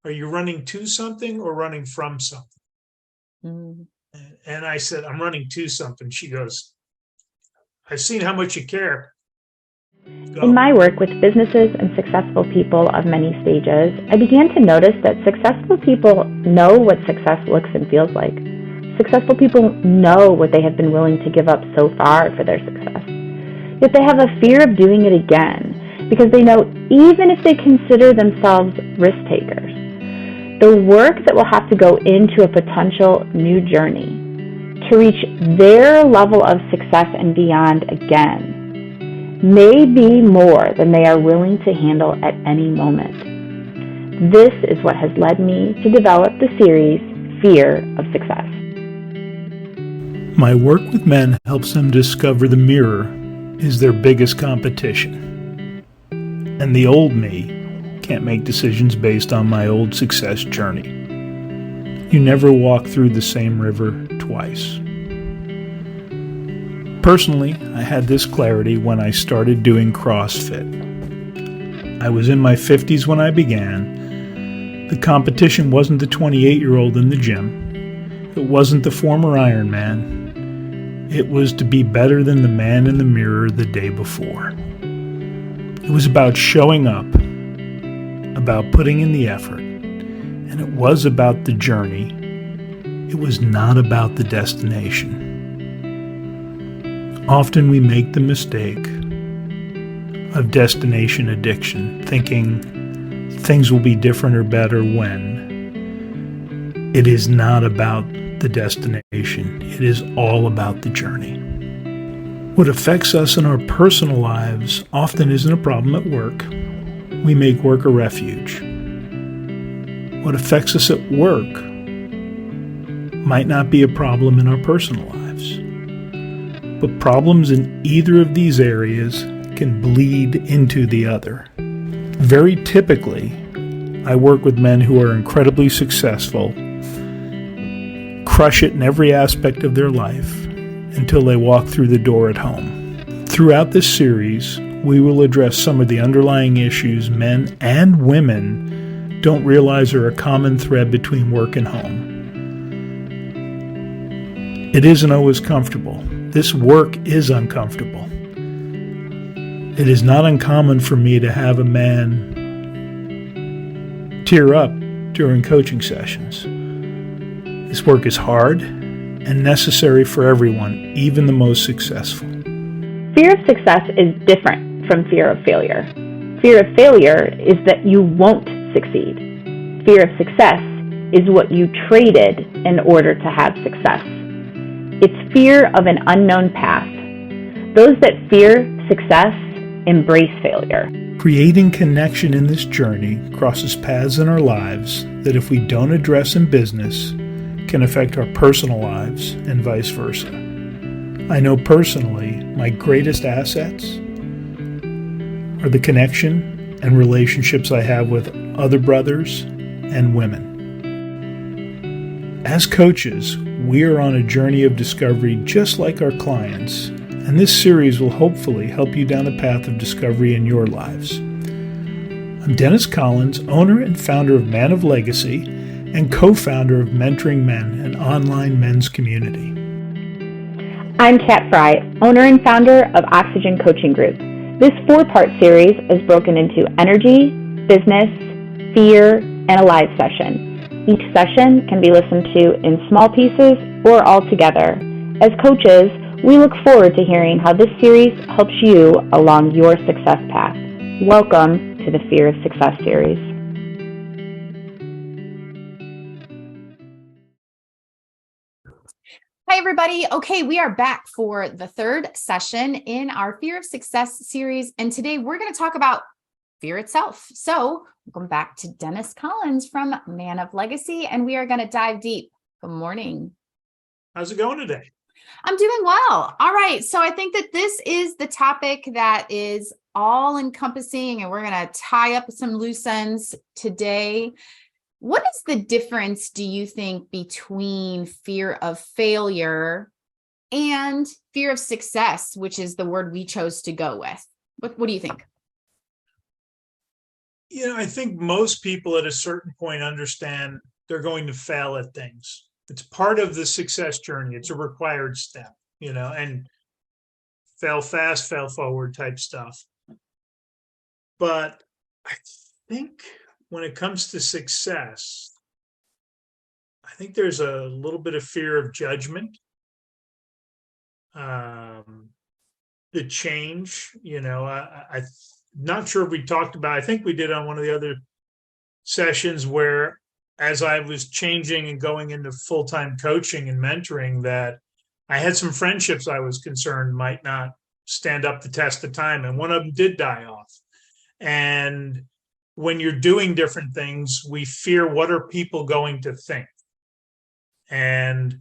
are you running to something or running from something? Mm. And I said, I'm running to something. She goes, I've seen how much you care. In my work with businesses and successful people of many stages, I began to notice that successful people know what success looks and feels like. Successful people know what they have been willing to give up so far for their success. Yet they have a fear of doing it again because they know even if they consider themselves risk takers, the work that will have to go into a potential new journey to reach their level of success and beyond again may be more than they are willing to handle at any moment. This is what has led me to develop the series Fear of Success. My work with men helps them discover the mirror is their biggest competition. And the old me can't make decisions based on my old success journey. You never walk through the same river twice. Personally, I had this clarity when I started doing CrossFit. I was in my 50s when I began. The competition wasn't the 28-year-old in the gym. It wasn't the former Ironman. It was to be better than the man in the mirror the day before. It was about showing up, about putting in the effort, and it was about the journey. It was not about the destination. Often we make the mistake of destination addiction, thinking things will be different or better when. It is not about the destination. It is all about the journey. What affects us in our personal lives often isn't a problem at work. We make work a refuge. What affects us at work might not be a problem in our personal lives. But problems in either of these areas can bleed into the other. Very typically, I work with men who are incredibly successful, crush it in every aspect of their life until they walk through the door at home. Throughout this series, we will address some of the underlying issues men and women don't realize are a common thread between work and home. It isn't always comfortable. This work is uncomfortable. It is not uncommon for me to have a man tear up during coaching sessions. This work is hard and necessary for everyone, even the most successful. Fear of success is different from fear of failure. Fear of failure is that you won't succeed. Fear of success is what you traded in order to have success. It's fear of an unknown path. Those that fear success embrace failure. Creating connection in this journey crosses paths in our lives that if we don't address in business, can affect our personal lives and vice versa. I know personally my greatest assets are the connection and relationships I have with other brothers and women. As coaches, we are on a journey of discovery just like our clients, and this series will hopefully help you down a path of discovery in your lives. I'm Dennis Collins, owner and founder of Man of Legacy and co-founder of Mentoring Men, an online men's community. I'm Kat Fry, owner and founder of Oxygen Coaching Group. This 4-part series is broken into energy, business, fear, and a live session. Each session can be listened to in small pieces or all together. As coaches, we look forward to hearing how this series helps you along your success path. Welcome to the Fear of Success series. Hi, everybody. Okay, we are back for the third session in our Fear of Success series. And today we're going to talk about fear itself. So welcome back to Dennis Collins from Man of Legacy, and we are going to dive deep. Good morning. How's it going today? I'm doing well. All right. So I think that this is the topic that is all encompassing, and we're going to tie up some loose ends today. What is the difference, do you think, between fear of failure and fear of success, which is the word we chose to go with? What do you think? I think most people at a certain point understand they're going to fail at things. It's part of the success journey. It's a required step, and fail fast, fail forward type stuff. But I think when it comes to success, I think there's a little bit of fear of judgment. The change, I'm not sure if we talked about, I think we did on one of the other sessions where as I was changing and going into full-time coaching and mentoring, that I had some friendships I was concerned might not stand up the test of time. And one of them did die off. And when you're doing different things, we fear, what are people going to think? And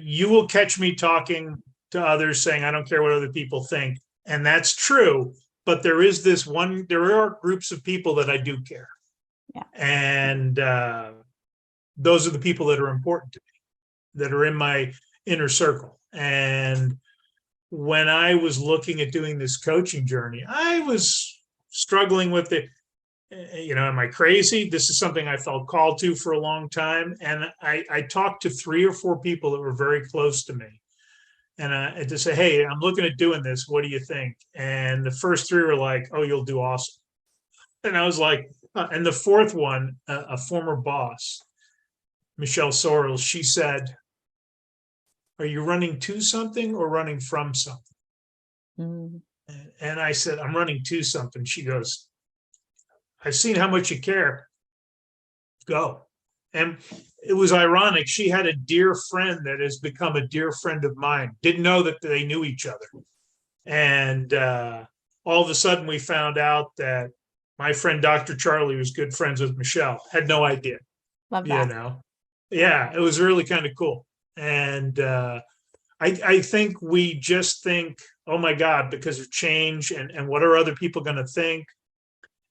you will catch me talking to others saying, I don't care what other people think. And that's true. But there are groups of people that I do care. Yeah. And those are the people that are important to me, that are in my inner circle. And when I was looking at doing this coaching journey, I was struggling with it. Am I crazy? This is something I felt called to for a long time. And I talked to 3 or 4 people that were very close to me. And to say, hey, I'm looking at doing this. What do you think? And the first 3 were like, oh, you'll do awesome. And I was like, and the fourth one, a former boss, Michelle Sorrells, she said, are you running to something or running from something? Mm. And I said, I'm running to something. She goes, I've seen how much you care. Go. And it was ironic. She had a dear friend that has become a dear friend of mine. Didn't know that they knew each other. And all of a sudden we found out that my friend, Dr. Charlie, was good friends with Michelle. Had no idea. Love that. Yeah, it was really kind of cool. And I think we just think, oh my God, because of change and what are other people going to think?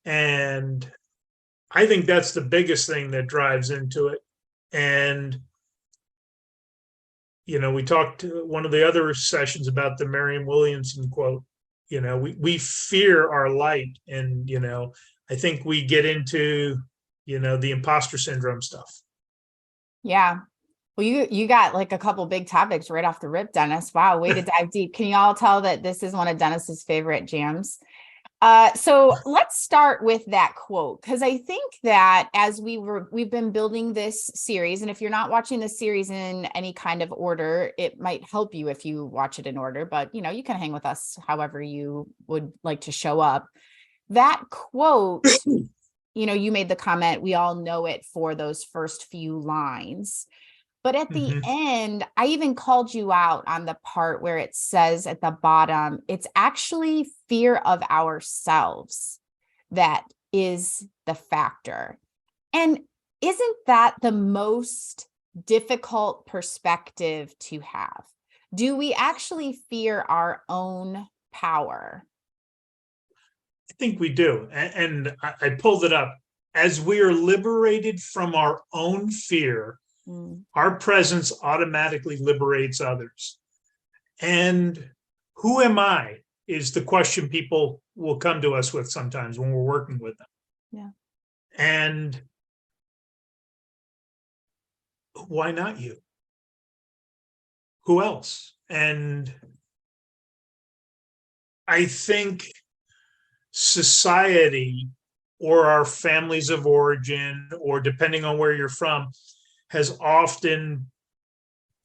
And I think that's the biggest thing that drives into it. And, we talked one of the other sessions about the Marianne Williamson quote, we fear our light. And, I think we get into, the imposter syndrome stuff. Yeah. Well, you got like a couple big topics right off the rip, Dennis. Wow, way to dive deep. Can you all tell that this is one of Dennis's favorite jams? So let's start with that quote, because I think that as we've been building this series, and if you're not watching this series in any kind of order, it might help you if you watch it in order, but you can hang with us however you would like to show up. That quote, you made the comment, we all know it for those first few lines. But at the end, I even called you out on the part where it says at the bottom, it's actually fear of ourselves that is the factor. And isn't that the most difficult perspective to have? Do we actually fear our own power? I think we do. And I pulled it up. As we are liberated from our own fear, our presence automatically liberates others. And who am I is the question people will come to us with sometimes when we're working with them. Yeah. And why not you? Who else? And I think society or our families of origin, or depending on where you're from, has often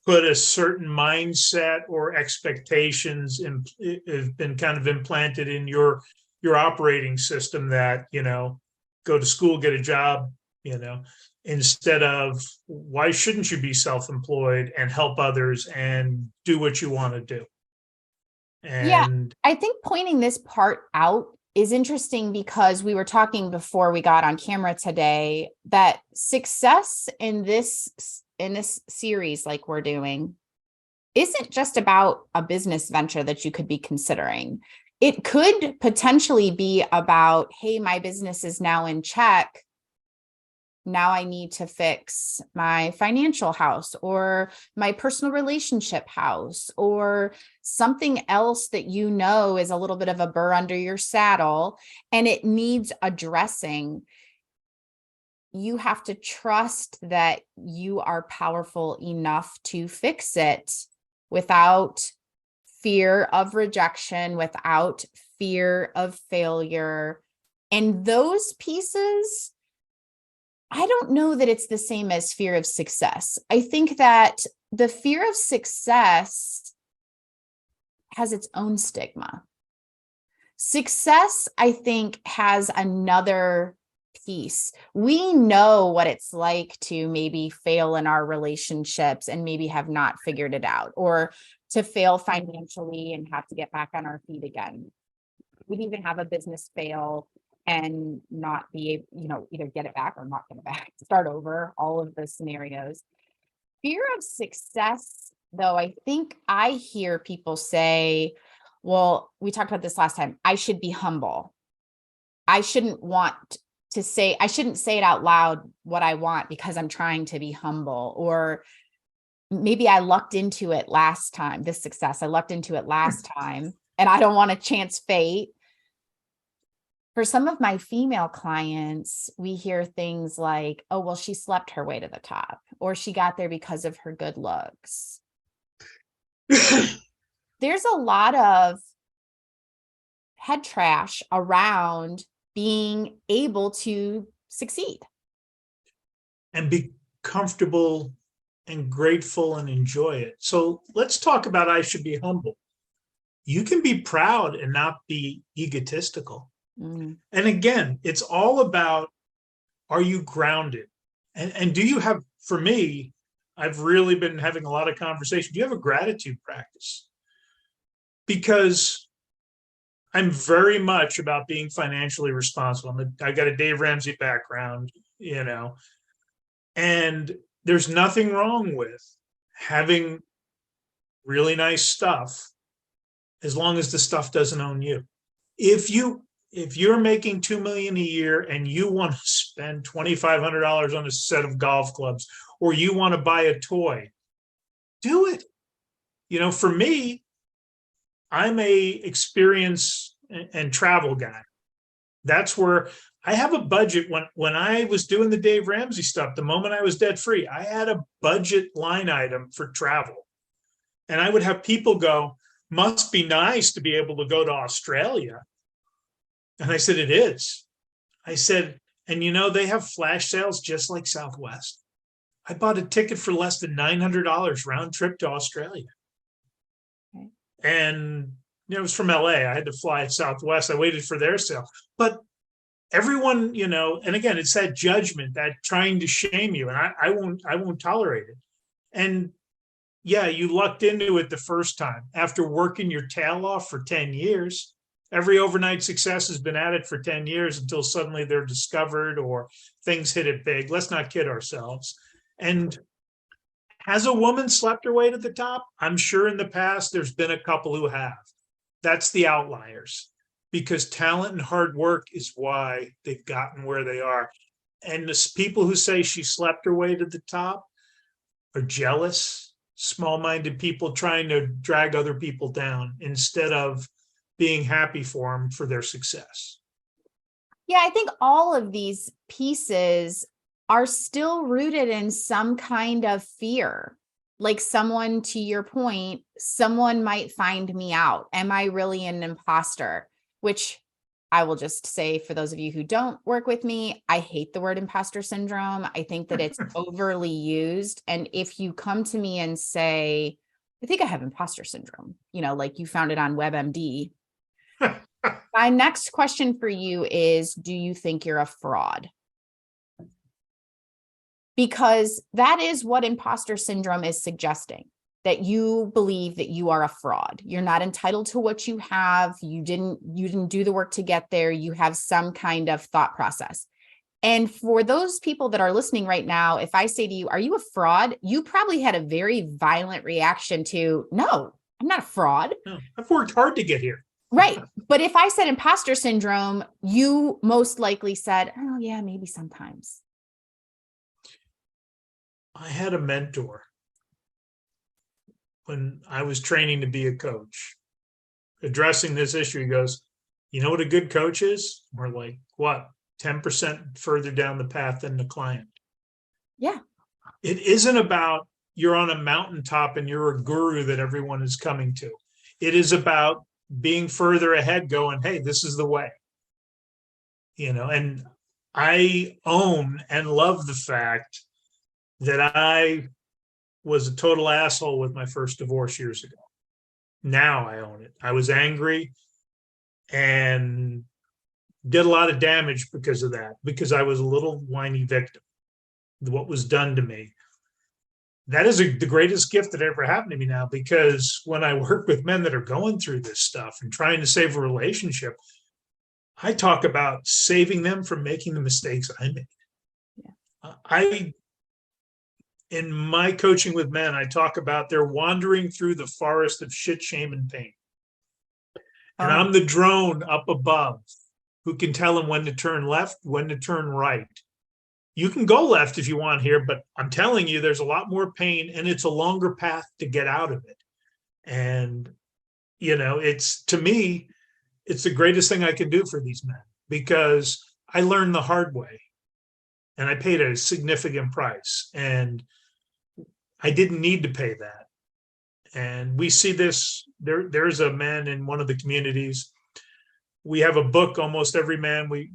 put a certain mindset or expectations have been kind of implanted in your operating system that, go to school, get a job, instead of why shouldn't you be self-employed and help others and do what you want to do? And I think pointing this part out is interesting because we were talking before we got on camera today that success in this series, like we're doing, isn't just about a business venture that you could be considering. It could potentially be about, hey, my business is now in check. Now I need to fix my financial house or my personal relationship house or something else that you know is a little bit of a burr under your saddle and it needs addressing. You have to trust that you are powerful enough to fix it without fear of rejection, without fear of failure. And those pieces, I don't know that it's the same as fear of success. I think that the fear of success has its own stigma. Success, I think, has another piece. We know what it's like to maybe fail in our relationships and maybe have not figured it out, or to fail financially and have to get back on our feet again. We'd even have a business fail and not be able, either get it back or not get it back, start over, all of those scenarios. Fear of success, though, I think I hear people say, well, we talked about this last time, I should be humble. I shouldn't say it out loud what I want because I'm trying to be humble. Or maybe I lucked into it last time, this success, I lucked into it last time and I don't want to chance fate. For some of my female clients, we hear things like, oh, well, she slept her way to the top, or she got there because of her good looks. There's a lot of head trash around being able to succeed. And be comfortable and grateful and enjoy it. So let's talk about I should be humble. You can be proud and not be egotistical. And again, it's all about, are you grounded? And do you have, for me, I've really been having a lot of conversation. Do you have a gratitude practice? Because I'm very much about being financially responsible. I got a Dave Ramsey background, and there's nothing wrong with having really nice stuff as long as the stuff doesn't own you. If you're making $2 million a year and you want to spend $2,500 on a set of golf clubs, or you want to buy a toy, do it. For me, I'm a experience and travel guy. That's where I have a budget. When I was doing the Dave Ramsey stuff, the moment I was debt free, I had a budget line item for travel. And I would have people go, must be nice to be able to go to Australia. And I said, it is. I said, and they have flash sales just like Southwest. I bought a ticket for less than $900 round trip to Australia. Okay. And it was from LA. I had to fly at Southwest. I waited for their sale. But everyone, and again, it's that judgment, that trying to shame you. And I won't tolerate it. And yeah, you lucked into it the first time after working your tail off for 10 years. Every overnight success has been at it for 10 years until suddenly they're discovered or things hit it big. Let's not kid ourselves. And has a woman slept her way to the top? I'm sure in the past there's been a couple who have. That's the outliers, because talent and hard work is why they've gotten where they are. And the people who say she slept her way to the top are jealous, small-minded people trying to drag other people down instead of being happy for them for their success. Yeah, I think all of these pieces are still rooted in some kind of fear. Like someone, to your point, someone might find me out. Am I really an imposter? Which I will just say, for those of you who don't work with me, I hate the word imposter syndrome. I think that it's overly used. And if you come to me and say, I think I have imposter syndrome, like you found it on WebMD. My next question for you is, do you think you're a fraud? Because that is what imposter syndrome is suggesting, that you believe that you are a fraud. You're not entitled to what you have. You didn't do the work to get there. You have some kind of thought process. And for those people that are listening right now, if I say to you, are you a fraud? You probably had a very violent reaction to, no, I'm not a fraud. No, I've worked hard to get here. Right. But if I said imposter syndrome, you most likely said, oh yeah, maybe sometimes. I had a mentor when I was training to be a coach, addressing this issue. He goes, you know what a good coach is? We're like, what? 10% further down the path than the client. Yeah. It isn't about you're on a mountaintop and you're a guru that everyone is coming to. It is about being further ahead going, hey, this is the way. And I own and love the fact that I was a total asshole with my first divorce years ago. Now I own it. I was angry and did a lot of damage because of that, because I was a little whiny victim of what was done to me. That is the greatest gift that ever happened to me now, because when I work with men that are going through this stuff and trying to save a relationship, I talk about saving them from making the mistakes I made. Yeah. In my coaching with men, I talk about they're wandering through the forest of shit, shame, and pain. And I'm the drone up above who can tell them when to turn left, when to turn right. You can go left if you want here, but I'm telling you, there's a lot more pain and it's a longer path to get out of it. And, it's, to me, it's the greatest thing I can do for these men, because I learned the hard way and I paid a significant price, and I didn't need to pay that. And we see this, there's a man in one of the communities. We have a book, almost every man, we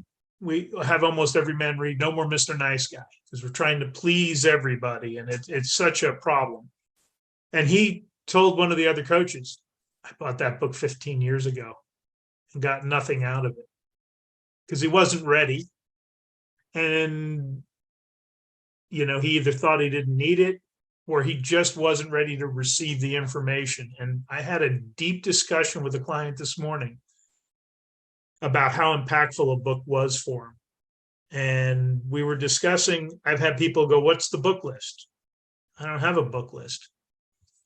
have almost every man read No More Mr. Nice Guy, because we're trying to please everybody. And it's such a problem. And he told one of the other coaches, I bought that book 15 years ago and got nothing out of it, because he wasn't ready. And, he either thought he didn't need it or he just wasn't ready to receive the information. And I had a deep discussion with a client this morning about how impactful a book was for him. And we were discussing, I've had people go, what's the book list? I don't have a book list.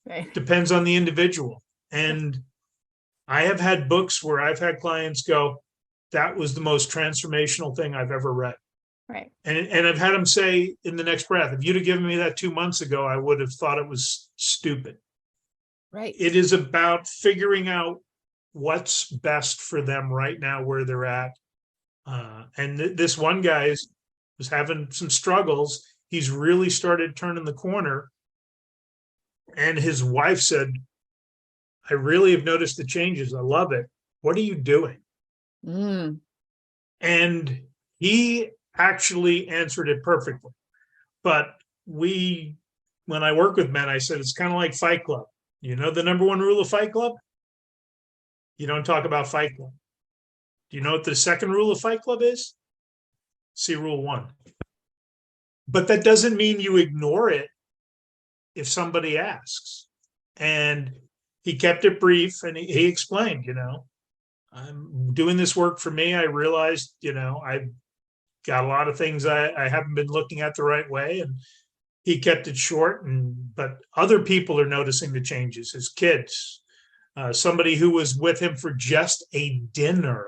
Right. Depends on the individual. And I have had books where I've had clients go, that was the most transformational thing I've ever read. Right. And I've had them say in the next breath, if you'd have given me that 2 months ago, I would have thought it was stupid. Right. It is about figuring out what's best for them right now, where they're at. And this one guy was having some struggles. He's really started turning the corner. And his wife said, I really have noticed the changes. I love it. What are you doing? And he actually answered it perfectly. But when I work with men, I said, it's kind of like Fight Club. The number one rule of Fight Club? You don't talk about Fight Club. Do you know what the second rule of Fight Club is? See Rule 1. But that doesn't mean you ignore it if somebody asks. And he kept it brief, and he explained, I'm doing this work for me. I realized, I've got a lot of things I haven't been looking at the right way. And he kept it short. But other people are noticing the changes. His kids, somebody who was with him for just a dinner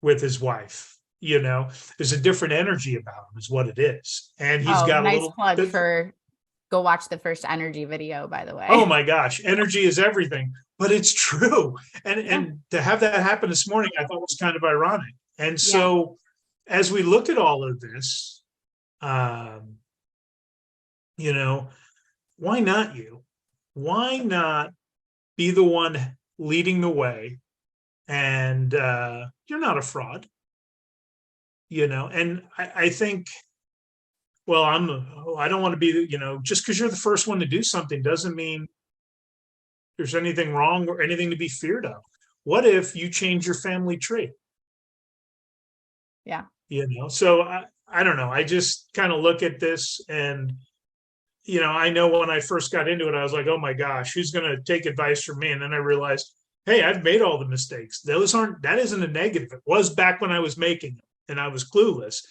with his wife, there's a different energy about him, is what it is. And he's got a little plug for go watch the first energy video, by the way. Oh my gosh, energy is everything, but it's true. And to have that happen this morning, I thought was kind of ironic. And so as we look at all of this, why not you? Why not be the one leading the way? And you're not a fraud, and I think, well, I don't want to be, just because you're the first one to do something doesn't mean there's anything wrong or anything to be feared of. What if you change your family tree? Yeah. So I don't know. I just kind of look at this and, I know when I first got into it, I was like, oh my gosh, who's going to take advice from me? And then I realized, hey, I've made all the mistakes. That isn't a negative. It was back when I was making them and I was clueless.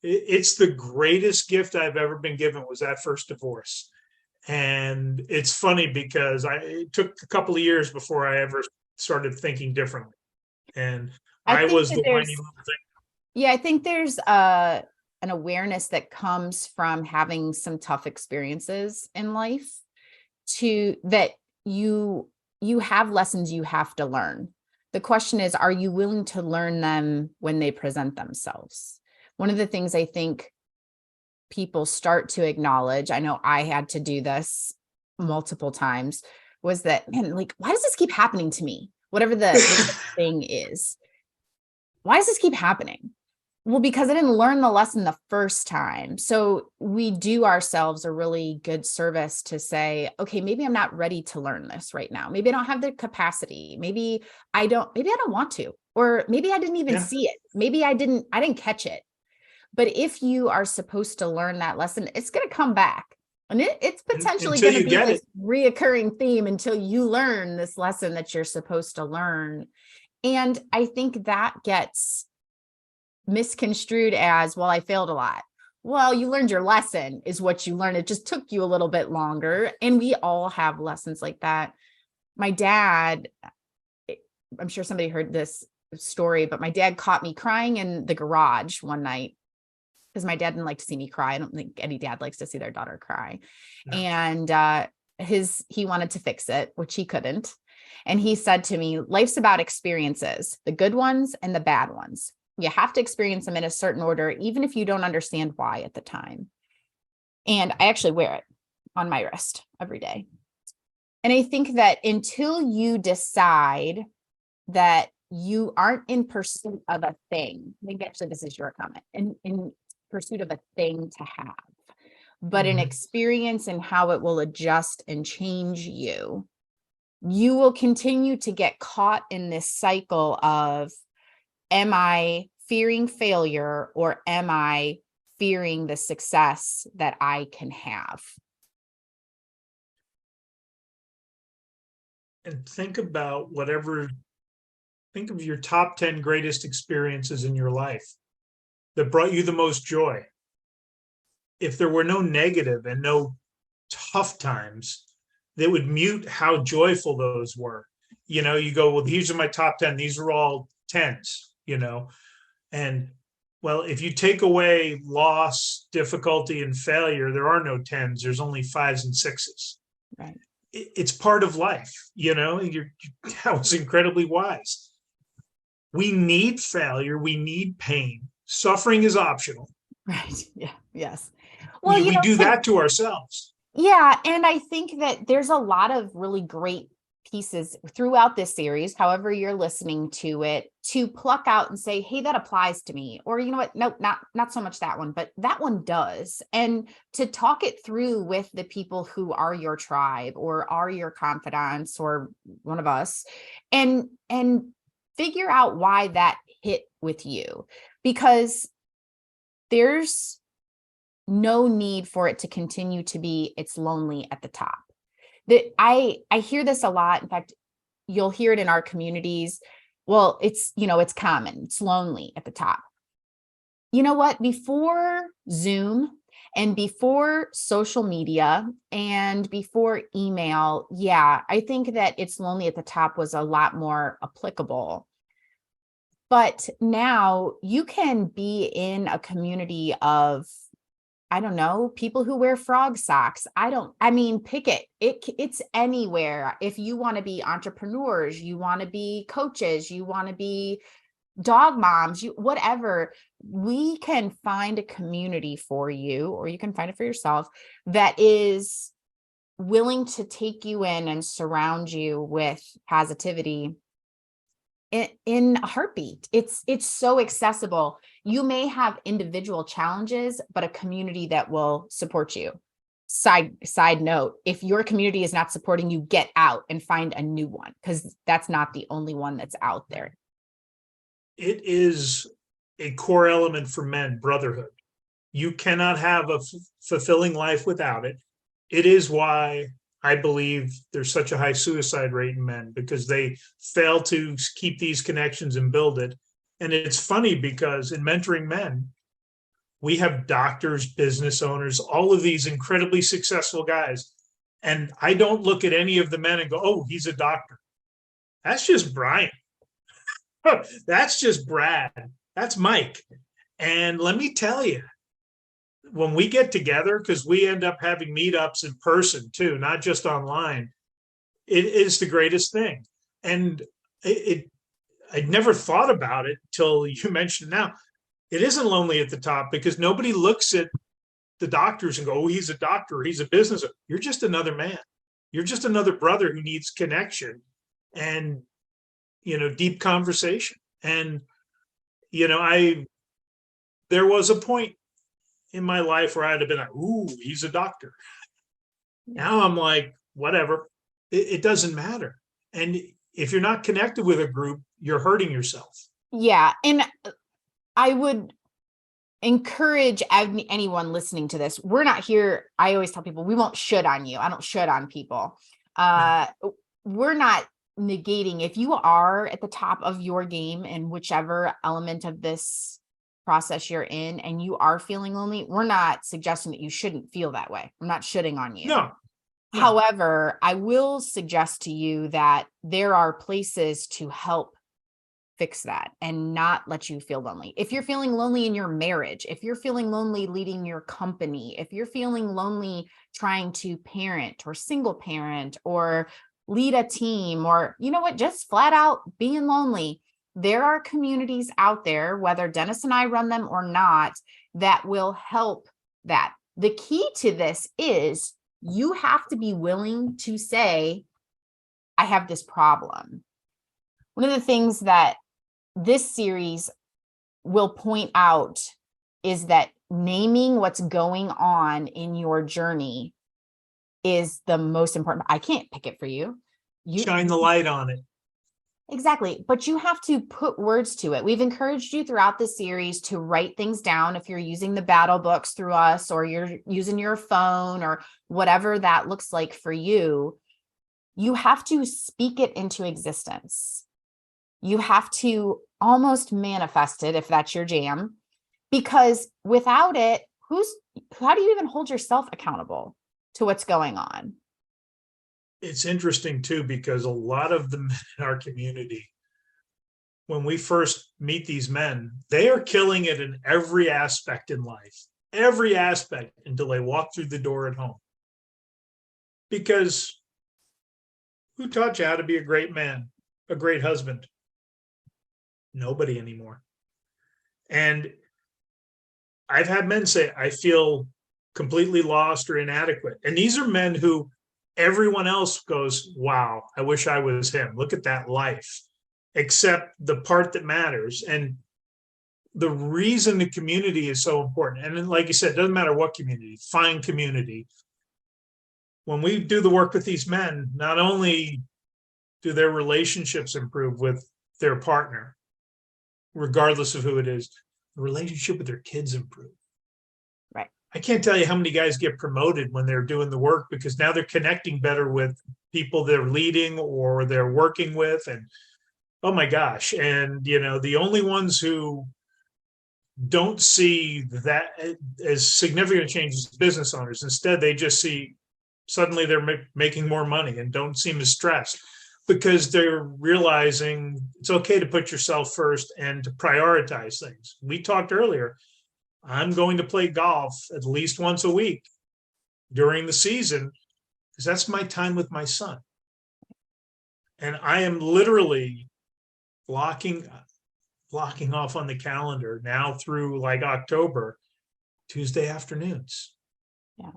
It's the greatest gift I've ever been given, was that first divorce. And it's funny because it took a couple of years before I ever started thinking differently. And I was the whiny little thing. Yeah, I think there's a an awareness that comes from having some tough experiences in life, to that you have lessons you have to learn. The question is, are you willing to learn them when they present themselves? One of the things I think people start to acknowledge, I know I had to do this multiple times, was that, man, like, why does this keep happening to me? Whatever the thing is, why does this keep happening? Well, because I didn't learn the lesson the first time. So we do ourselves a really good service to say, okay, maybe I'm not ready to learn this right now. Maybe I don't have the capacity. Maybe I don't want to, or maybe I didn't even see it. Maybe I didn't catch it. But if you are supposed to learn that lesson, it's going to come back. And it's potentially going to be this reoccurring theme until you learn this lesson that you're supposed to learn. And I think that gets misconstrued as, well, I failed a lot. Well, you learned your lesson is what you learned. It just took you a little bit longer. And we all have lessons like that. My dad, I'm sure somebody heard this story, but my dad caught me crying in the garage one night because my dad didn't like to see me cry. I don't think any dad likes to see their daughter cry. No. And he wanted to fix it, which he couldn't. And he said to me, life's about experiences, the good ones and the bad ones. You have to experience them in a certain order, even if you don't understand why at the time. And I actually wear it on my wrist every day. And I think that until you decide that you aren't in pursuit of a thing, maybe actually this is your comment, in pursuit of a thing to have, but an experience and how it will adjust and change you, you will continue to get caught in this cycle of, am I fearing failure or am I fearing the success that I can have? And think of your top 10 greatest experiences in your life that brought you the most joy. If there were no negative and no tough times, that would mute how joyful those were. You go, well, these are my top 10. These are all 10s, and well, if you take away loss, difficulty, and failure, there are no 10s. There's only 5s and 6s. Right. It's part of life. That was incredibly wise. We need failure. We need pain. Suffering is optional. Right. Yeah. Yes. Well, we do that to ourselves. Yeah. And I think that there's a lot of really great pieces throughout this series, however you're listening to it, to pluck out and say, hey, that applies to me. Or, you know what? Nope, not so much that one, but that one does. And to talk it through with the people who are your tribe or are your confidants or one of us, and figure out why that hit with you, because there's no need for it to continue to be, it's lonely at the top. That I hear this a lot. In fact, you'll hear it in our communities. Well, it's common. It's lonely at the top. You know what? Before Zoom and before social media and before email, yeah, I think that it's lonely at the top was a lot more applicable. But now you can be in a community of, I don't know, people who wear frog socks. Pick it. It's anywhere. If you want to be entrepreneurs, you want to be coaches, you want to be dog moms, whatever, we can find a community for you, or you can find it for yourself, that is willing to take you in and surround you with positivity in a heartbeat. It's so accessible. You may have individual challenges, but a community that will support you. Side note, if your community is not supporting you, get out and find a new one, because that's not the only one that's out there. It is a core element for men, brotherhood. You cannot have a fulfilling life without it. It is why I believe there's such a high suicide rate in men, because they fail to keep these connections and build it. And it's funny because in mentoring men, we have doctors, business owners, all of these incredibly successful guys. And I don't look at any of the men and go, oh, he's a doctor. That's just Brian. That's just Brad. That's Mike. And let me tell you, when we get together, because we end up having meetups in person too, not just online, it is the greatest thing. And I'd never thought about it till you mentioned it now. It isn't lonely at the top because nobody looks at the doctors and go, oh, he's a doctor, he's a business. You're just another man. You're just another brother who needs connection and, deep conversation. And, there was a point in my life where I'd have been like, ooh, he's a doctor. Now I'm like, whatever, it doesn't matter. And if you're not connected with a group, you're hurting yourself. Yeah. And I would encourage anyone listening to this. We're not here. I always tell people we won't should on you. I don't should on people. We're not negating if you are at the top of your game in whichever element of this process you're in and you are feeling lonely. We're not suggesting that you shouldn't feel that way. I'm not shitting on you. No. However, I will suggest to you that there are places to help fix that and not let you feel lonely. If you're feeling lonely in your marriage, if you're feeling lonely leading your company, if you're feeling lonely trying to parent or single parent or lead a team, or just flat out being lonely, there are communities out there, whether Dennis and I run them or not, that will help that. The key to this is you have to be willing to say, I have this problem. One of the things that this series will point out is that naming what's going on in your journey is the most important. I can't pick it for you. You shine the light on it. Exactly. But you have to put words to it. We've encouraged you throughout the series to write things down. If you're using the battle books through us, or you're using your phone, or whatever that looks like for you, you have to speak it into existence. You have to almost manifest it if that's your jam, because without it, how do you even hold yourself accountable to what's going on? It's interesting too, because a lot of the men in our community, when we first meet these men, they are killing it in every aspect in life, every aspect, until they walk through the door at home. Because who taught you how to be a great man, a great husband? Nobody anymore. And I've had men say, I feel completely lost or inadequate. And these are men who everyone else goes, wow, I wish I was him. Look at that life, except the part that matters. And the reason the community is so important, and then, like you said, it doesn't matter what community, find community. When we do the work with these men, not only do their relationships improve with their partner, regardless of who it is, the relationship with their kids improve. Right. I can't tell you how many guys get promoted when they're doing the work, because now they're connecting better with people they're leading or they're working with. And oh my gosh. And, the only ones who don't see that as significant changes as business owners, instead, they just see suddenly they're making more money and don't seem as stressed, because they're realizing it's okay to put yourself first and to prioritize things. We talked earlier, I'm going to play golf at least once a week during the season because that's my time with my son. And I am literally blocking off on the calendar now through like October, Tuesday afternoons. Yeah.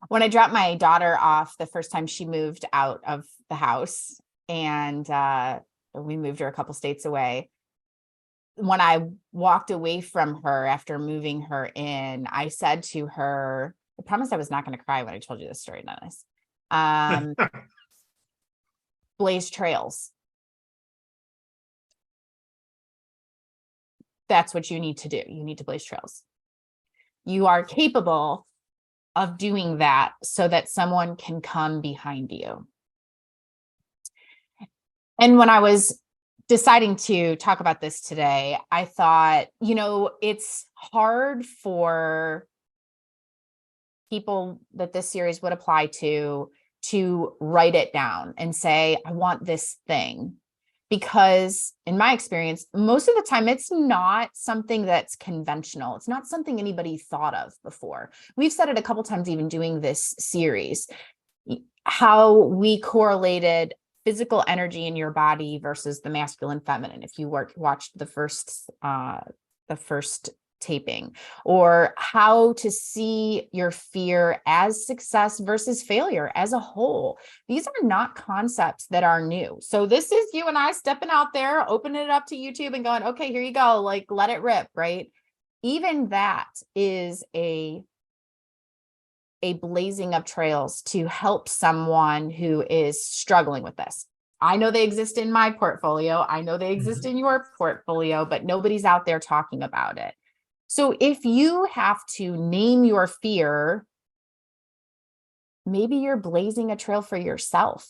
When I dropped my daughter off the first time she moved out of the house, and we moved her a couple states away, when I walked away from her after moving her in, I said to her, I promised I was not going to cry when I told you this story, Dennis. Blaze trails. That's what you need to do. You need to blaze trails. You are capable of doing that so that someone can come behind you. And when I was deciding to talk about this today, I thought, it's hard for people that this series would apply to write it down and say, I want this thing. because in my experience, most of the time, it's not something that's conventional. It's not something anybody thought of before. We've said it a couple times, even doing this series, how we correlated physical energy in your body versus the masculine feminine. If you watched the first taping, or how to see your fear as success versus failure as a whole. These are not concepts that are new. So this is you and I stepping out there, opening it up to YouTube and going, okay, here you go. Like, let it rip, right? Even that is a blazing of trails to help someone who is struggling with this. I know they exist in my portfolio. I know they exist in your portfolio, but nobody's out there talking about it. So if you have to name your fear, maybe you're blazing a trail for yourself.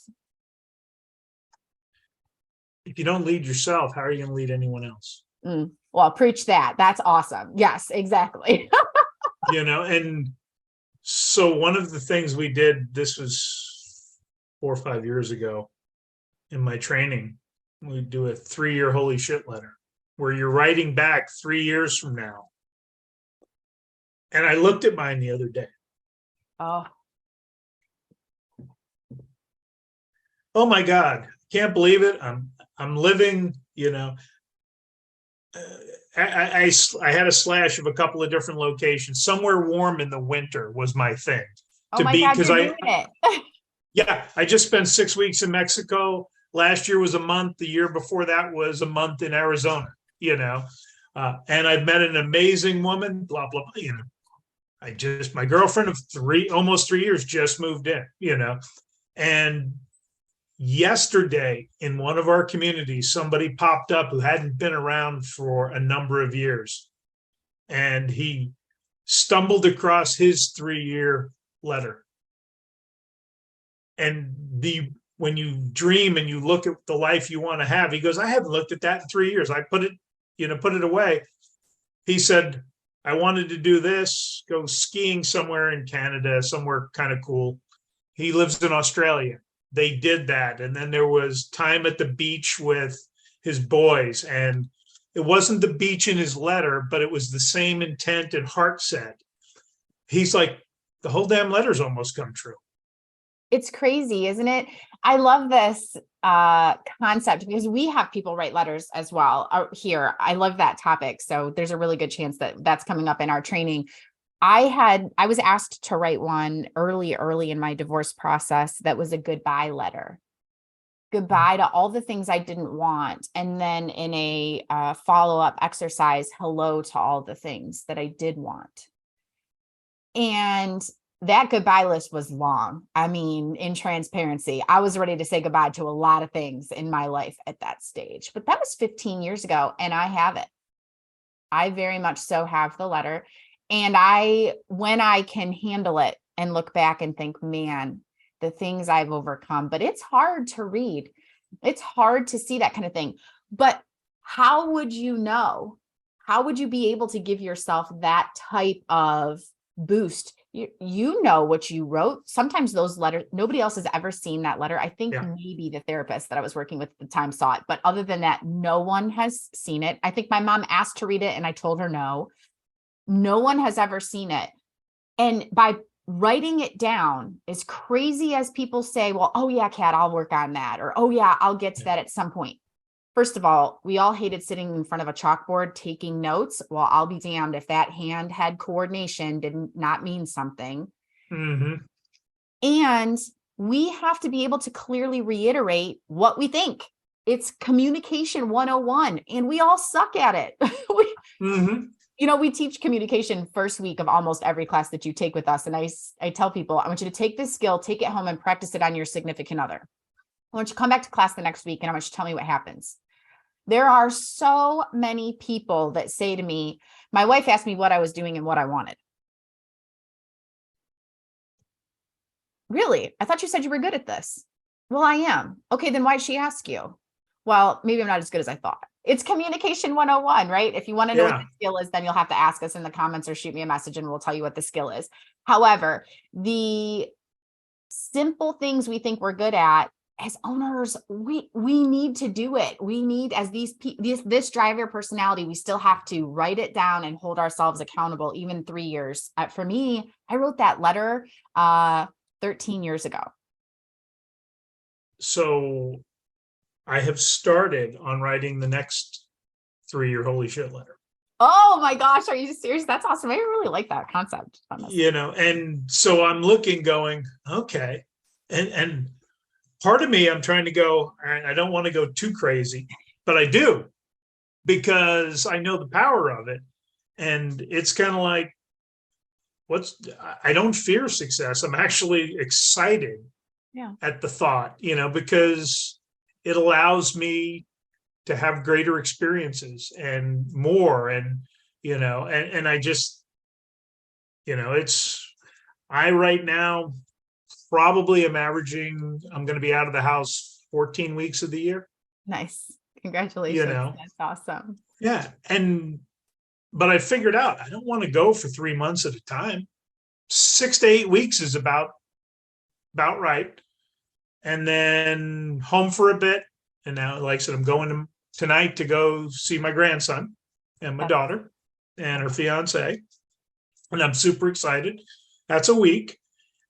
If you don't lead yourself, how are you going to lead anyone else? Well, preach that. That's awesome. Yes, exactly. And so one of the things we did, this was 4 or 5 years ago in my training, we do a 3-year holy shit letter where you're writing back 3 years from now. And I looked at mine the other day. Oh my God, can't believe it. I'm living, I had a slash of a couple of different locations. Somewhere warm in the winter was my thing. Oh my God, you're doing it. Yeah, I just spent 6 weeks in Mexico. Last year was a month. The year before that was a month in Arizona, and I've met an amazing woman, blah, blah, blah, my girlfriend of almost 3 years just moved in, and yesterday in one of our communities, somebody popped up who hadn't been around for a number of years, and he stumbled across his 3-year letter. And when you dream and you look at the life you want to have, he goes, I haven't looked at that in 3 years. I put it away. He said, I wanted to do this, go skiing somewhere in Canada, somewhere kind of cool. He lives in Australia. They did that. And then there was time at the beach with his boys. And it wasn't the beach in his letter, but it was the same intent and heart set. He's like, the whole damn letter's almost come true. It's crazy, isn't it? I love this concept because we have people write letters as well here. I love that topic. So there's a really good chance that that's coming up in our training. I was asked to write one early in my divorce process that was a goodbye letter. Goodbye to all the things I didn't want. And then in a follow-up exercise, hello to all the things that I did want. And that goodbye list was long. I mean, in transparency, I was ready to say goodbye to a lot of things in my life at that stage, but that was 15 years ago and I have it. I very much so have the letter. And when I can handle it and look back and think, man, the things I've overcome, but it's hard to read. It's hard to see that kind of thing. But how would you know? How would you be able to give yourself that type of boost? You know what you wrote. Sometimes those letters, nobody else has ever seen that letter. I think maybe the therapist that I was working with at the time saw it, but other than that, no one has seen it. I think my mom asked to read it and I told her no. No one has ever seen it. And by writing it down, as crazy as people say, well, oh yeah, Kat, I'll work on that. Or, oh yeah, I'll get to that at some point. First of all, we all hated sitting in front of a chalkboard taking notes. Well, I'll be damned if that hand-head coordination did not mean something. Mm-hmm. And we have to be able to clearly reiterate what we think. It's communication 101, and we all suck at it. We teach communication first week of almost every class that you take with us. And I tell people, I want you to take this skill, take it home and practice it on your significant other. I want you to come back to class the next week and I want you to tell me what happens. There are so many people that say to me, my wife asked me what I was doing and what I wanted. Really? I thought you said you were good at this. Well, I am. Okay, then why'd she ask you? Well, maybe I'm not as good as I thought. It's communication 101, right? If you want to know what the skill is, then you'll have to ask us in the comments or shoot me a message and we'll tell you what the skill is. However, the simple things we think we're good at as owners, we need to do it. We need, as this driver personality, we still have to write it down and hold ourselves accountable, even 3 years. For me, I wrote that letter 13 years ago. So I have started on writing the next 3-year holy shit letter. Oh my gosh, are you serious? That's awesome. I really like that concept. And so I'm looking, going, okay. And part of me, I'm trying to go, I don't want to go too crazy, but I do, because I know the power of it. And it's kind of like, I don't fear success. I'm actually excited at the thought, because it allows me to have greater experiences and more. And, and I just, I right now probably am averaging, I'm going to be out of the house 14 weeks of the year. Nice. Congratulations. That's awesome. Yeah. But I figured out I don't want to go for 3 months at a time. 6 to 8 weeks is about right. And then home for a bit. And now, like I said, I'm going tonight to go see my grandson and my daughter and her fiance. And I'm super excited. That's a week.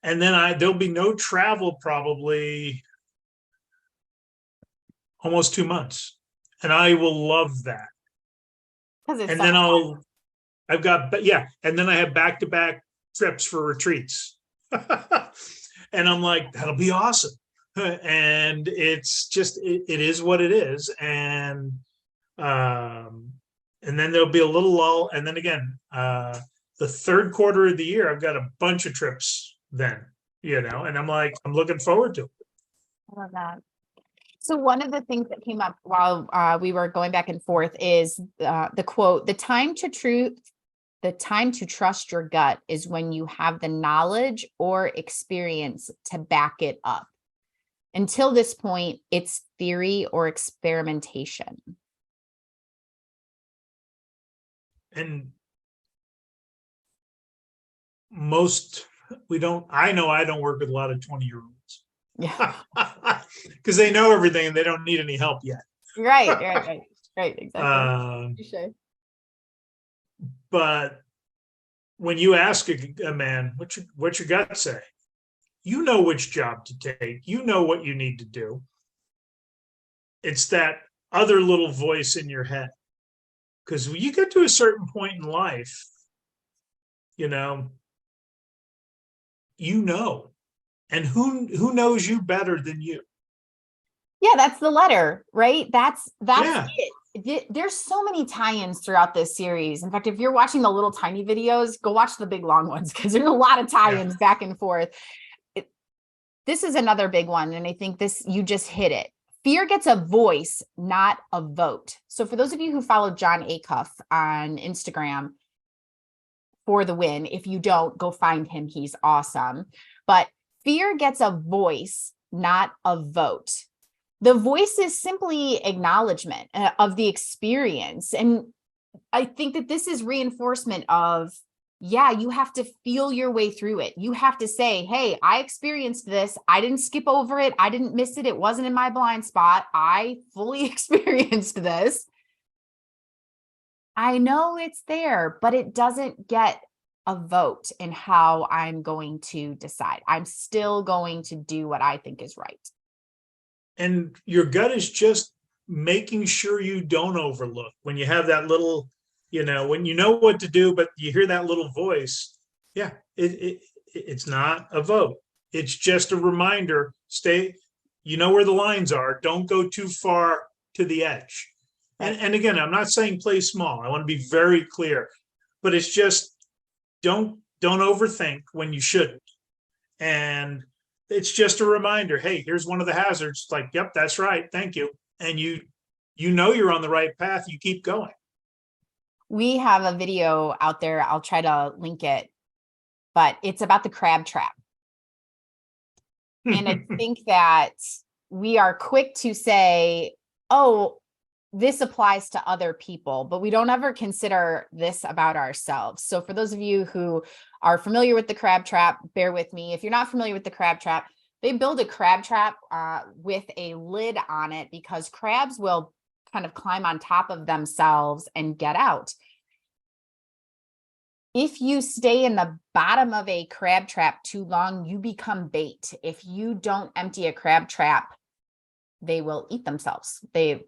And then there'll be no travel, probably almost 2 months. And I will love that. And then and then I have back-to-back trips for retreats. And I'm like, that'll be awesome. And it's just, it is what it is. And then there'll be a little lull. And then again, the third quarter of the year, I've got a bunch of trips then, and I'm like, I'm looking forward to it. I love that. So one of the things that came up while we were going back and forth is the quote, the time to trust your gut is when you have the knowledge or experience to back it up. Until this point, it's theory or experimentation. And I know I don't work with a lot of 20-year-olds. Yeah. Because they know everything and they don't need any help yet. Right, exactly. But when you ask a man, what's your gut say? You know which job to take. You know what you need to do. It's that other little voice in your head. Because when you get to a certain point in life, and who knows you better than you? Yeah, that's the letter, right? That's it. There's so many tie-ins throughout this series. In fact, if you're watching the little tiny videos, go watch the big long ones, because there's a lot of tie-ins back and forth. This is another big one, and I think you just hit it. Fear gets a voice, not a vote. So for those of you who follow John Acuff on Instagram, For the Win, if you don't, go find him. He's awesome. But fear gets a voice, not a vote. The voice is simply acknowledgement of the experience. And I think that this is reinforcement of, you have to feel your way through it. You have to say, hey, I experienced this. I didn't skip over it. I didn't miss it. It wasn't in my blind spot. I fully experienced this. I know it's there, but it doesn't get a vote in how I'm going to decide. I'm still going to do what I think is right. And your gut is just making sure you don't overlook when you have that little, when you know what to do, but you hear that little voice. Yeah, it's not a vote. It's just a reminder. Stay, where the lines are. Don't go too far to the edge. And again, I'm not saying play small. I want to be very clear, but it's just don't overthink when you shouldn't. And it's just a reminder. Hey, here's one of the hazards. It's like, yep, that's right. Thank you. And you're on the right path. You keep going. We have a video out there. I'll try to link it, but it's about the crab trap. And I think that we are quick to say, oh, this applies to other people, but we don't ever consider this about ourselves. So for those of you who are familiar with the crab trap, bear with me. If you're not familiar with the crab trap, They build a crab trap with a lid on it because crabs will kind of climb on top of themselves and get out. If you stay in the bottom of a crab trap too long, you become bait. If you don't empty a crab trap, they will eat themselves. They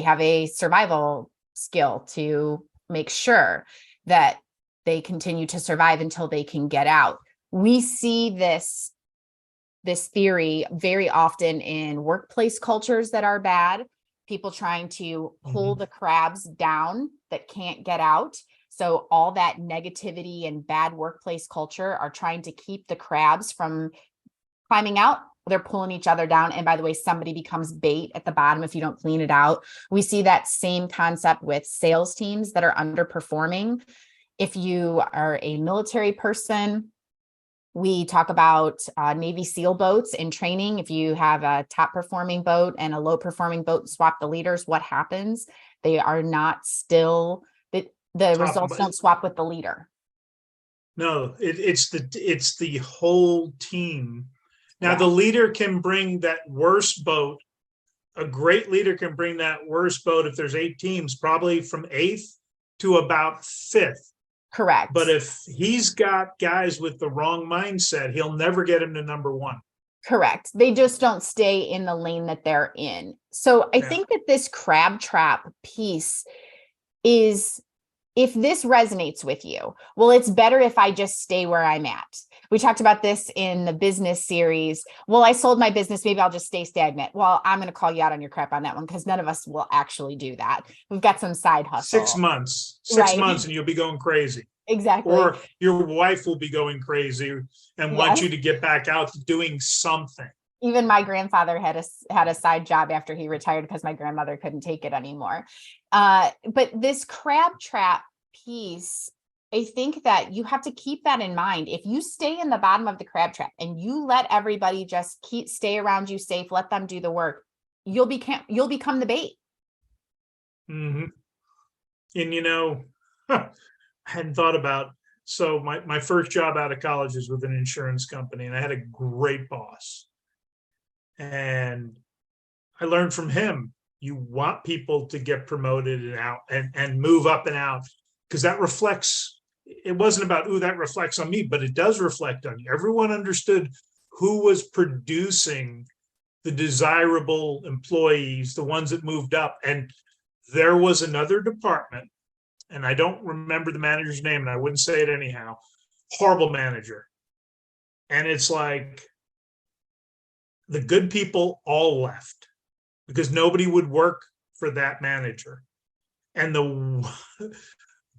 have a survival skill to make sure that they continue to survive until they can get out. We see this theory very often in workplace cultures that are bad, people trying to pull the crabs down that can't get out. So all that negativity and bad workplace culture are trying to keep the crabs from climbing out. They're pulling each other down. And by the way, somebody becomes bait at the bottom if you don't clean it out. We see that same concept with sales teams that are underperforming. If you are a military person, we talk about Navy SEAL boats in training. If you have a top performing boat and a low performing boat, swap the leaders, what happens? They are not still, the results don't swap with the leader. No, it's the whole team. Now, the leader can bring that worst boat. A great leader can bring that worst boat, if there's 8 teams, probably from 8th to about 5th. Correct. But if he's got guys with the wrong mindset, he'll never get him to number 1. Correct. They just don't stay in the lane that they're in. So I think that this crab trap piece is, if this resonates with you, well, it's better if I just stay where I'm at. We talked about this in the business series. Well, I sold my business. Maybe I'll just stay stagnant. Well, I'm going to call you out on your crap on that one, because none of us will actually do that. We've got some side hustle. 6 months, 6 months, and you'll be going crazy. Exactly. Or your wife will be going crazy and want you to get back out doing something. Even my grandfather had a side job after he retired because my grandmother couldn't take it anymore. But this crab trap piece, I think that you have to keep that in mind. If you stay in the bottom of the crab trap and you let everybody just stay around you safe, let them do the work, you'll become the bait. Mm-hmm. And I hadn't thought about, so my first job out of college was with an insurance company, and I had a great boss. And I learned from him, you want people to get promoted and out and move up and out, because that reflects, it wasn't about, that reflects on me, but it does reflect on you. Everyone understood who was producing the desirable employees, the ones that moved up. And there was another department, and I don't remember the manager's name, and I wouldn't say it anyhow, horrible manager. And it's like, the good people all left because nobody would work for that manager. And the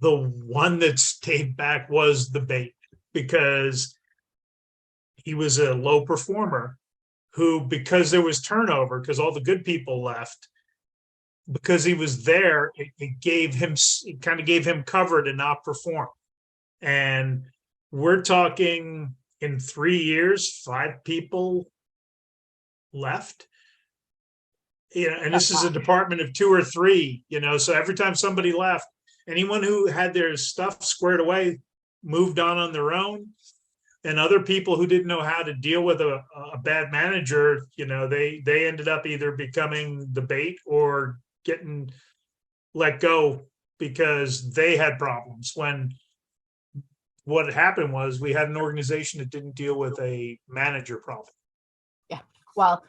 one that stayed back was the bait, because he was a low performer who, because there was turnover, because all the good people left, because he was there, it kind of gave him cover to not perform. And we're talking, in 3 years, 5 people left. And this is a department of 2 or 3, so every time somebody left, anyone who had their stuff squared away moved on their own. And other people who didn't know how to deal with a bad manager, they ended up either becoming the bait or getting let go because they had problems. When what happened was, we had an organization that didn't deal with a manager problem. Yeah. Well,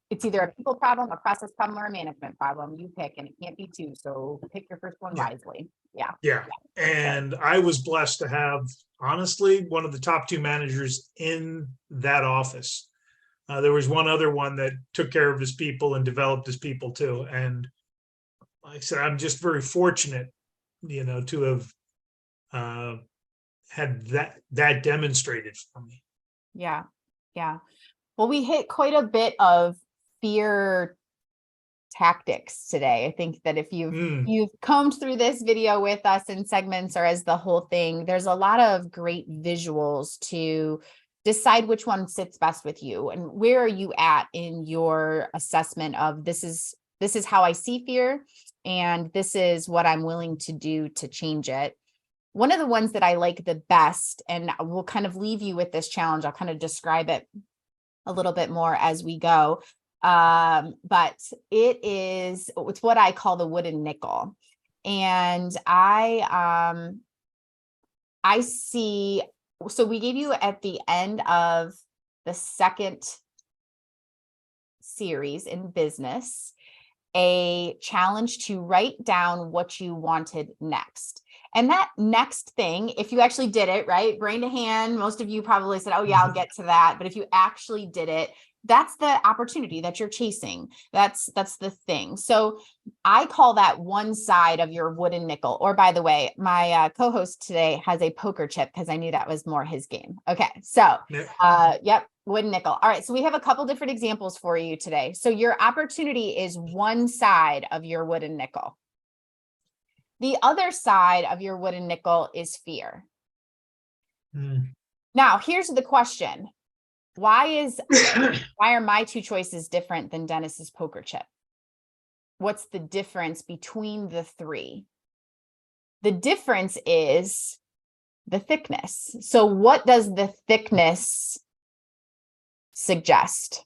it's either a people problem, a process problem, or a management problem. You pick, and it can't be 2. So pick your first one wisely. Yeah. And I was blessed to have, honestly, one of the top 2 managers in that office. There was one other one that took care of his people and developed his people too. And like I said, I'm just very fortunate, to have had that demonstrated for me. Yeah. Well, we hit quite a bit of fear tactics today. I think that if you've combed through this video with us in segments or as the whole thing, there's a lot of great visuals to decide which one sits best with you. And where are you at in your assessment of, this is how I see fear, and this is what I'm willing to do to change it. One of the ones that I like the best, and we'll kind of leave you with this challenge, I'll kind of describe it. a little bit more as we go. But it's what I call the wooden nickel. And I see, so we gave you at the end of the second series in business a challenge to write down what you wanted next. And that next thing, if you actually did it, right, brain to hand, most of you probably said, oh yeah, I'll get to that. But if you actually did it, that's the opportunity that you're chasing. That's the thing. So I call that one side of your wooden nickel. Or by the way, my co-host today has a poker chip because I knew that was more his game. Okay. So, yep. Wooden nickel. All right. So we have a couple different examples for you today. So your opportunity is one side of your wooden nickel. The other side of your wooden nickel is fear. Now, here's the question. Why are my two choices different than Dennis's poker chip? What's the difference between the three? The difference is the thickness. So what does the thickness suggest?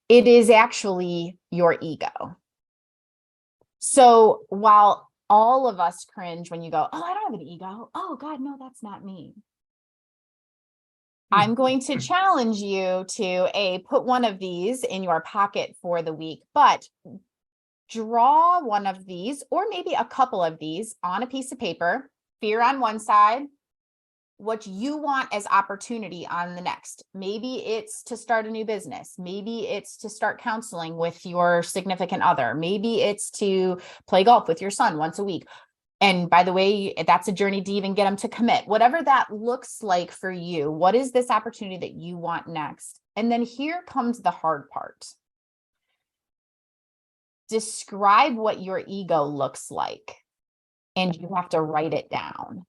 It is actually your ego. So while all of us cringe when you go, oh, I don't have an ego. Oh God, no, that's not me. I'm going to challenge you to put one of these in your pocket for the week, but draw one of these or maybe a couple of these on a piece of paper, fear on one side, what you want as opportunity on the next. Maybe it's to start a new business. Maybe it's to start counseling with your significant other. Maybe it's to play golf with your son once a week. And by the way, that's a journey to even get them to commit. Whatever that looks like for you, what is this opportunity that you want next? And then here comes the hard part. Describe what your ego looks like, and you have to write it down.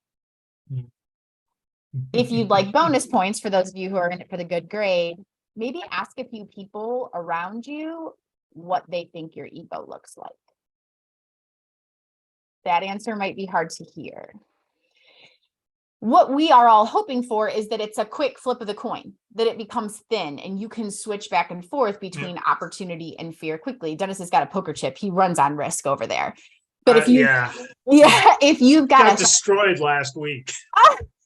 If you'd like bonus points for those of you who are in it for the good grade, maybe ask a few people around you what they think your ego looks like. That answer might be hard to hear. What we are all hoping for is that it's a quick flip of the coin, that it becomes thin and you can switch back and forth between opportunity and fear quickly. Dennis has got a poker chip. He runs on risk over there. But if if you've got destroyed last week.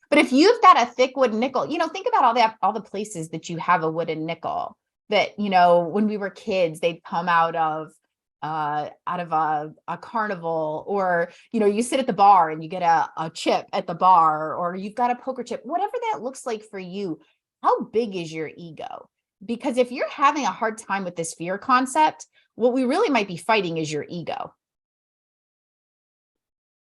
But if you've got a thick wooden nickel, think about all the places that you have a wooden nickel that, when we were kids, they'd come out of a carnival, or you sit at the bar and you get a chip at the bar, or you've got a poker chip, whatever that looks like for you. How big is your ego? Because if you're having a hard time with this fear concept, what we really might be fighting is your ego.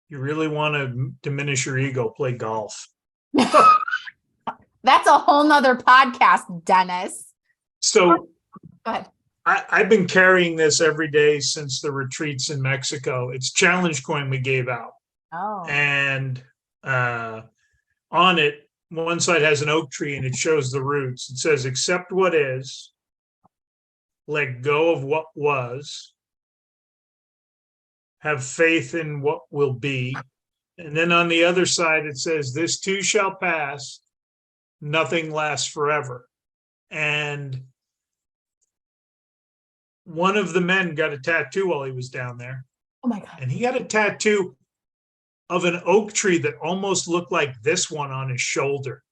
You really want to diminish your ego, play golf. That's a whole nother podcast, Dennis. So go ahead. I've been carrying this every day since the retreats in Mexico. It's challenge coin we gave out. Oh. And on it, one side has an oak tree and it shows the roots. It says, accept what is, let go of what was, have faith in what will be. And then on the other side, it says, this too shall pass, nothing lasts forever. And one of the men got a tattoo while he was down there. Oh my God. And he got a tattoo of an oak tree that almost looked like this one on his shoulder.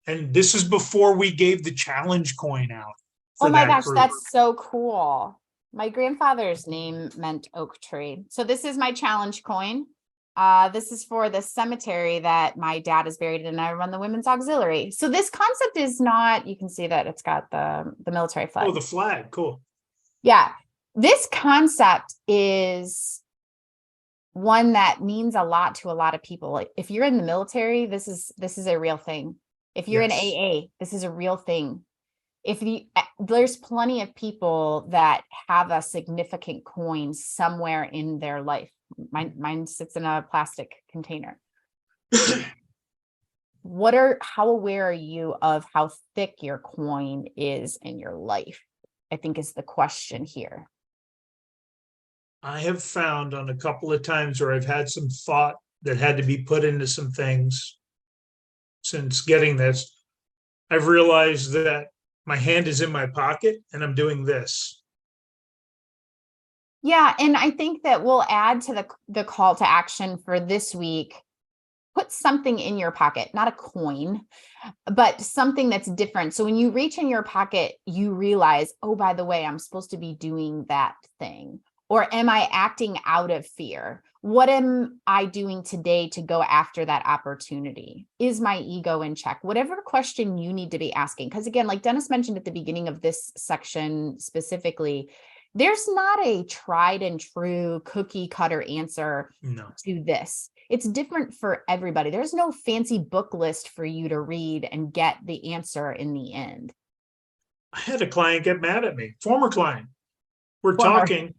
And this is before we gave the challenge coin out. Oh my gosh, that's so cool. My grandfather's name meant oak tree. So this is my challenge coin. This is for the cemetery that my dad is buried in, and I run the women's auxiliary. So this concept is not, you can see that it's got the military flag. Oh, the flag, cool. Yeah, this concept is one that means a lot to a lot of people. Like if you're in the military, this is a real thing. If you're in AA, this is a real thing. There's plenty of people that have a significant coin somewhere in their life. Mine sits in a plastic container. How aware are you of how thick your coin is in your life? I think is the question here. I have found on a couple of times where I've had some thought that had to be put into some things since getting this, I've realized that my hand is in my pocket and I'm doing this. Yeah, and I think that we'll add to the call to action for this week. Put something in your pocket, not a coin, but something that's different. So when you reach in your pocket, you realize, oh, by the way, I'm supposed to be doing that thing. Or am I acting out of fear? What am I doing today to go after that opportunity? Is my ego in check? Whatever question you need to be asking. Because again, like Dennis mentioned at the beginning of this section specifically, there's not a tried and true cookie cutter answer to this. It's different for everybody. There's no fancy book list for you to read and get the answer in the end. I had a client get mad at me, former client. We're talking.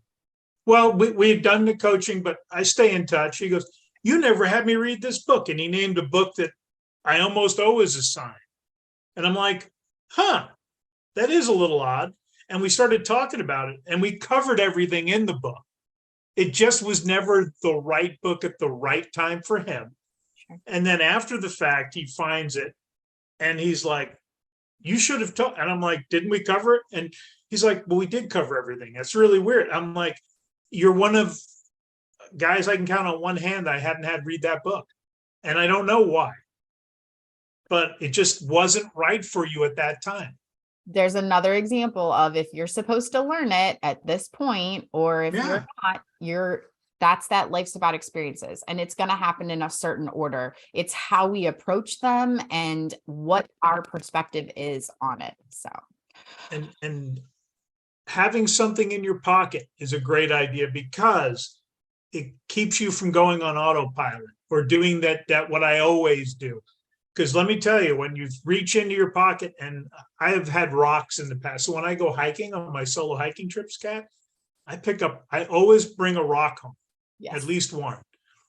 Well, we had done the coaching, but I stay in touch. He goes, you never had me read this book. And he named a book that I almost always assign. And I'm like, that is a little odd. And we started talking about it and we covered everything in the book. It just was never the right book at the right time for him. Sure. And then after the fact, he finds it and he's like, you should have told. And I'm like, didn't we cover it? And he's like, well, we did cover everything. That's really weird. I'm like, you're one of guys I can count on one hand I hadn't had read that book. And I don't know why, but it just wasn't right for you at that time. There's another example of if you're supposed to learn it at this point, or if you're not, that's that life's about experiences and it's going to happen in a certain order. It's how we approach them and what our perspective is on it. So, and having something in your pocket is a great idea because it keeps you from going on autopilot or doing that what I always do. Because let me tell you, when you reach into your pocket, and I have had rocks in the past. So when I go hiking on my solo hiking trips, Kat, I always bring a rock home, at least one.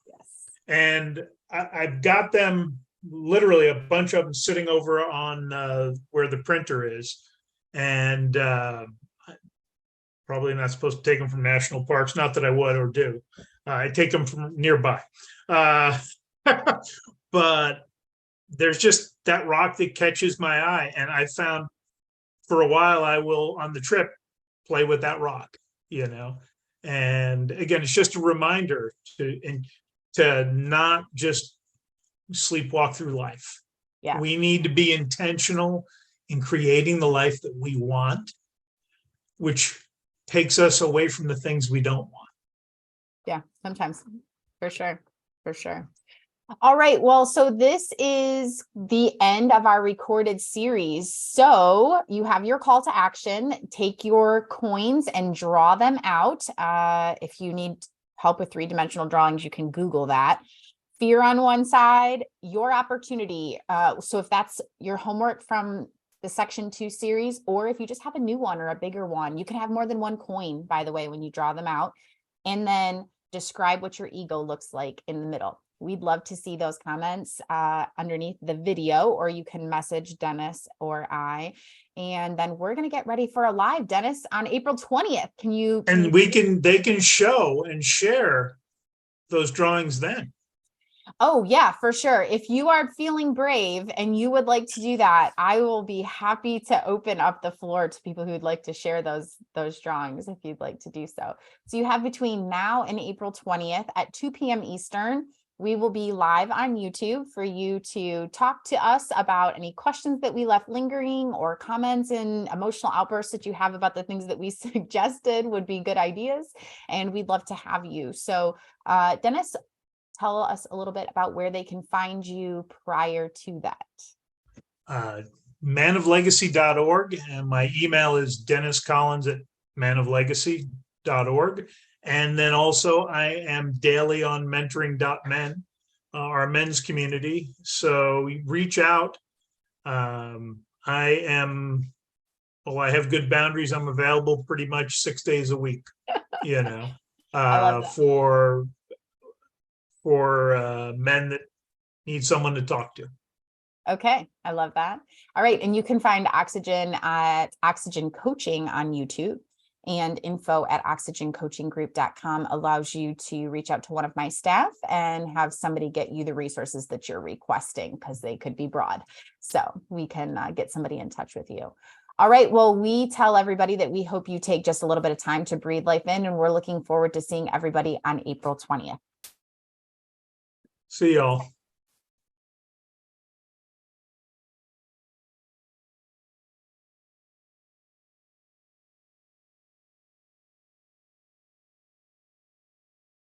Yes. And I've got them, literally a bunch of them sitting over on where the printer is. And probably not supposed to take them from national parks. Not that I would or do. I take them from nearby. But there's just that rock that catches my eye. And I found for a while, I will on the trip play with that rock, and again, it's just a reminder to not just sleepwalk through life. Yeah. We need to be intentional in creating the life that we want, which takes us away from the things we don't want. Yeah, sometimes, for sure. All right. Well, so this is the end of our recorded series. So you have your call to action. Take your coins and draw them out. If you need help with three-dimensional drawings, you can Google that. Fear on one side, your opportunity. So if that's your homework from the Section 2 series, or if you just have a new one or a bigger one, you can have more than one coin, by the way, when you draw them out. And then describe what your ego looks like in the middle. We'd love to see those comments underneath the video, or you can message Dennis or I. And then we're going to get ready for a live, Dennis, on April 20th. They can show and share those drawings then. Oh, yeah, for sure. If you are feeling brave and you would like to do that, I will be happy to open up the floor to people who would like to share those drawings if you'd like to do so. So you have between now and April 20th at 2 p.m. Eastern. We will be live on YouTube for you to talk to us about any questions that we left lingering or comments and emotional outbursts that you have about the things that we suggested would be good ideas. And we'd love to have you. So Dennis, tell us a little bit about where they can find you prior to that. manoflegacy.org. And my email is denniscollins@manoflegacy.org. And then also I am daily on mentoring.men, our men's community. So reach out. I have good boundaries. I'm available pretty much 6 days a week, for men that need someone to talk to. Okay. I love that. All right. And you can find Oxygen at Oxygen Coaching on YouTube. And info at oxygencoachinggroup.com allows you to reach out to one of my staff and have somebody get you the resources that you're requesting, because they could be broad. So we can get somebody in touch with you. All right. Well, we tell everybody that we hope you take just a little bit of time to breathe life in, and we're looking forward to seeing everybody on April 20th. See y'all.